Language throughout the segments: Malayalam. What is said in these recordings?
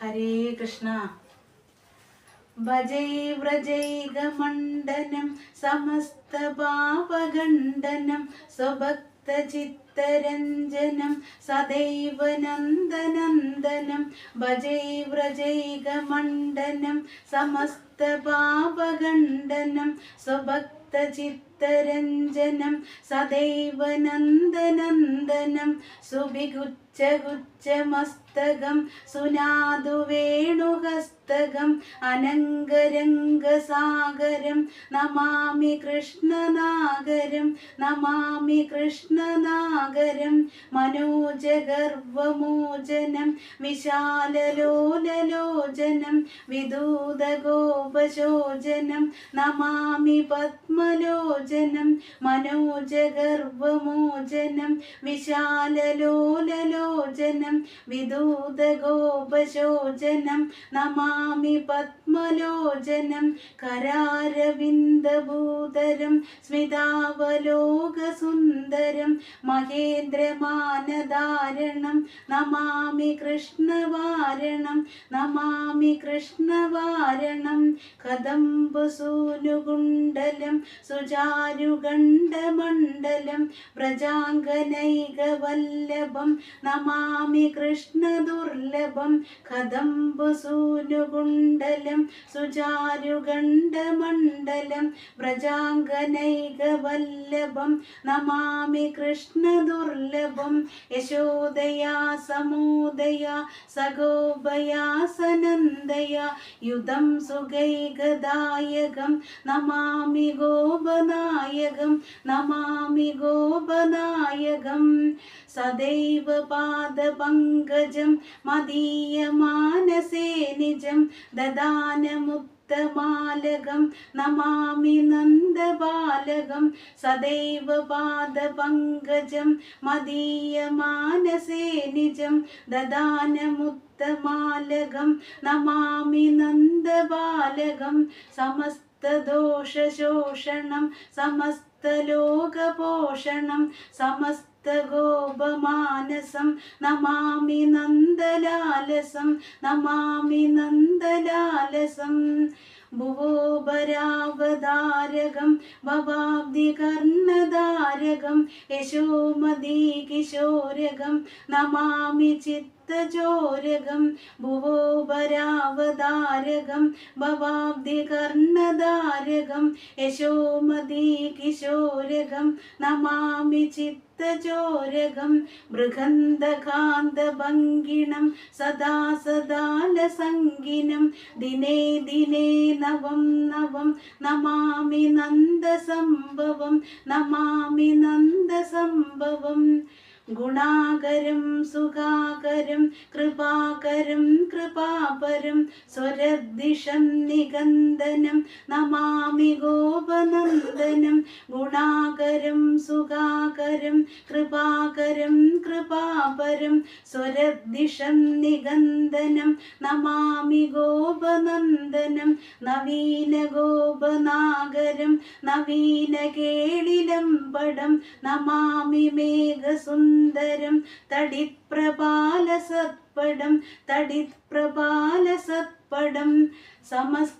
ഹരേ കൃഷ്ണ. ഭജൈ വ്രജൈകമണ്ഡനം സമസ്ത പാപഖണ്ഡനം സ്വഭക്തചിത്തരഞ്ജനം സദൈവ നന്ദനന്ദനം. ഭജൈ വ്രജൈകമണ്ഡനം സമസ്ത പാപഖണ്ഡനം സ്വഭക്തചിത്തരഞ്ജനം സദൈവ നന്ദനന്ദനം. സുഭിഗുച്ഛഗുച്ഛമസ്തകം സുനാദു വേണുഹസ്തകം അനംഗരംഗസാഗരം നമാമി കൃഷ്ണനാഗരം നമാമി കൃഷ്ണനാഗരം. മനോജഗർവമോചനം വിശാലലോലലോചനം വിദൂതഗോപശോചനം നമാമി പത്മലോചനം. മനോജഗർവമോചനം വിശാലലോലലോചനം വിദൂതഗോപശോചനം നമാമി പത്മലോചനം. കരാരവിന്ദഭൂതരം സ്മിതാവലോകസുന്ദരം മഹേന്ദ്രമാനധാരണം നമാമി കൃഷ്ണവാരണം നമാമി കൃഷ്ണവാരണം. കദംബസൂനുകുണ്ടലം സുചാരുഗണ്ഡമണ്ഡലം വ്രജാംഗനൈകവല്ലഭം നമാമി കൃഷ്ണദുർലഭം. കദംബസൂനുകുണ്ടലം സുചാരുഗണ്ഡമണ്ഡലം വ്രജാംഗനൈകവല്ലഭം നമാമി കൃഷ്ണദുർലഭം. യശോദയാ സമോദയാ സഗോപയാ സനന്ദയാ യുധം സുഗൈകദായകം നമാമി ഗോപനായകം നമാമി ഗോപനായകം. സദൈവ പാദപങ്കജം മദീയമാനസേ നിജം ദദാനമുത്തമാലകം നമാമി നന്ദബാലകം. സദൈവ പാദപങ്കജം മദീയമാനസേ നിജം ദദാനമുത്തമാലകം നമാമി നന്ദബാലകം. സമസ്തദോഷശോഷണം സമസ്തലോകപോഷണം സമസ്തഗോപമാനസം നമാമി നന്ദലാലസം നമാമി നന്ദലാലസം. ഭുവോപരാവതാരകം ഭവാബ്ദികർണധാരകം യശോമതീകിശോരകം നമാമി ചിത്തചോരകം. ഭുവോപരാവതാരകം ഭവാബ്ദികർണധാരകം യശോമതീകിശോരകം നമാമി ചിത്തചോരകം. മൃഗന്ധകാന്തഭംഗിണം സദാ സദാലസംഗിനം ദിനേ ദിനേ നവം നവം നമാമി നന്ദസംഭവം നമാമി നന്ദസംഭവം. ഗുണാകരം സുഖാകരം കൃപാകരം കൃപാപരം സ്വരദ്ദിശം നിഗന്ധനം നമാമി ഗോപനന്ദനം. ഗുണാകരം സുഖാകരം കൃപാകരം കൃപാപരം സ്വരദ്ദിശം നിഗന്ധനം നമാമി ഗോപനന്ദനം. നവീന ഗോപനാഗരം നവീന കേളിലംബടം നമാമി മേഘസുന്ദരം തടിപ്രപാലസത്പടം തടിപ്രപാലസത്പടം. സമസ്തഗോപനന്ദനം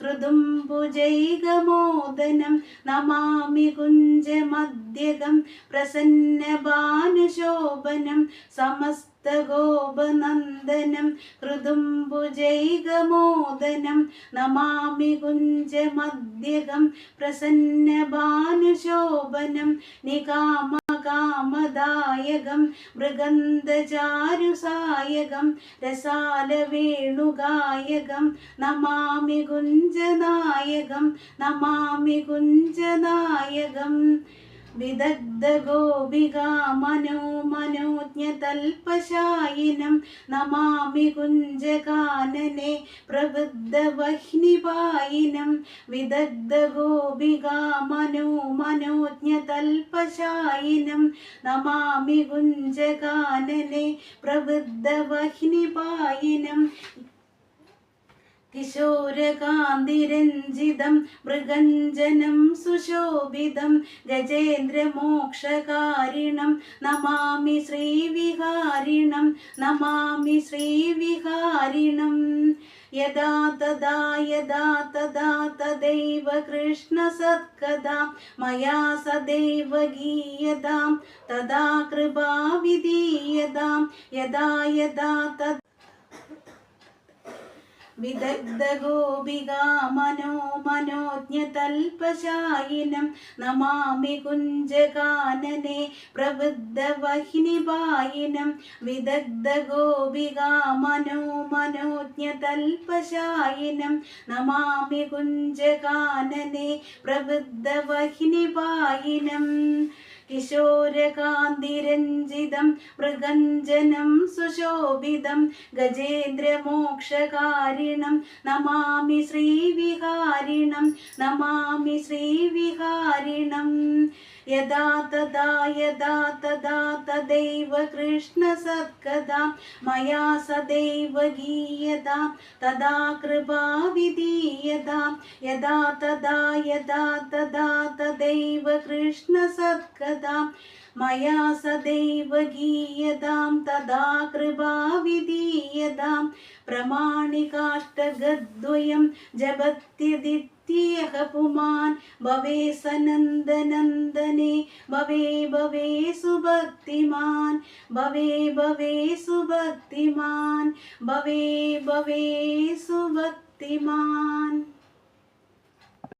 കൃതുംഭുജൈകമോദനം നമാമി കുഞ്ചമദ്യകം പ്രസന്നഭാനുശോഭനം. സമസ്തഗോപനന്ദനം കൃതുംഭുജൈകമോദനം നമാമി കുഞ്ചമദ്യകം പ്രസന്നഭാനുശോഭനം. നികാമകാമദായകം മൃഗന്ധചാരുസായകം രസാലവേണുഗായകം നമാമി കുഞ്ചനായകം നമാമി കുഞ്ചനായകം. വിദഗ്ധഗോപികാ മനോജ്ഞതൽപശായിനം നമാമി കുഞ്ചകാനനെ പ്രബുദ്ധവഹ്നിപായിനം. വിദഗ്ധഗോപികാ മനോജ്ഞതൽപശായിനം നമാമി കുഞ്ചകാനനെ പ്രബുദ്ധവഹ്നിപായിനം. കിശോരകാന്തിരഞ്ജിതം മൃഗഞ്ജനം സുശോഭിതം ഗജേന്ദ്രമോക്ഷകാരിണം നമാമി ശ്രീവിഹാരിണം നമാമി ശ്രീവിഹാരിണം യദാ തദാ തദൈവ കൃഷ്ണ സത്കഥാ മയാ സദൈവ ഗീയതാം തദാ കൃപാ വിധീയതാം യദാ തദാ വിദഗ്ധഗോപികാ മനോജ്ഞതൽപശായിനം നമാമി കുഞ്ചകാനനെ പ്രബുദ്ധവഹ്നിപായിനം വിദഗ്ധഗോപികാ മനോജ്ഞതൽപശായിനം നമാമി കുഞ്ചകാനനെ പ്രബുദ്ധവഹ്നിപായിനം കിശോരകാന്തിരഞ്ജിതം മൃഗഞ്ജനം സുശോഭിതം ഗജേന്ദ്രമോക്ഷകാരിണം നമാമി ശ്രീവിഹാരിണം നമാമി ശ്രീവിഹാരിണം യദാ തദാ തദൈവ കൃഷ്ണ സത്കഥാ മയാ സദൈവ ഗീയതാം തദാ കൃപാ വിധീയതാം യദാ തദാ തദൈവ കൃഷ്ണ സത്കഥാ മയാ സദൈവ ഗീയതാം തദാ കൃപാ വിധീയതാം പ്രമാണികാഷ്ടഗദ്വയം ജപത്യദിത്യഃ പുമാൻ ഭവേ സനന്ദനന്ദനെ ഭവേ സുഭക്തിമാൻ ഭവേ സുഭക്തിമാൻ ഭവേ സുഭക്തിമാൻ.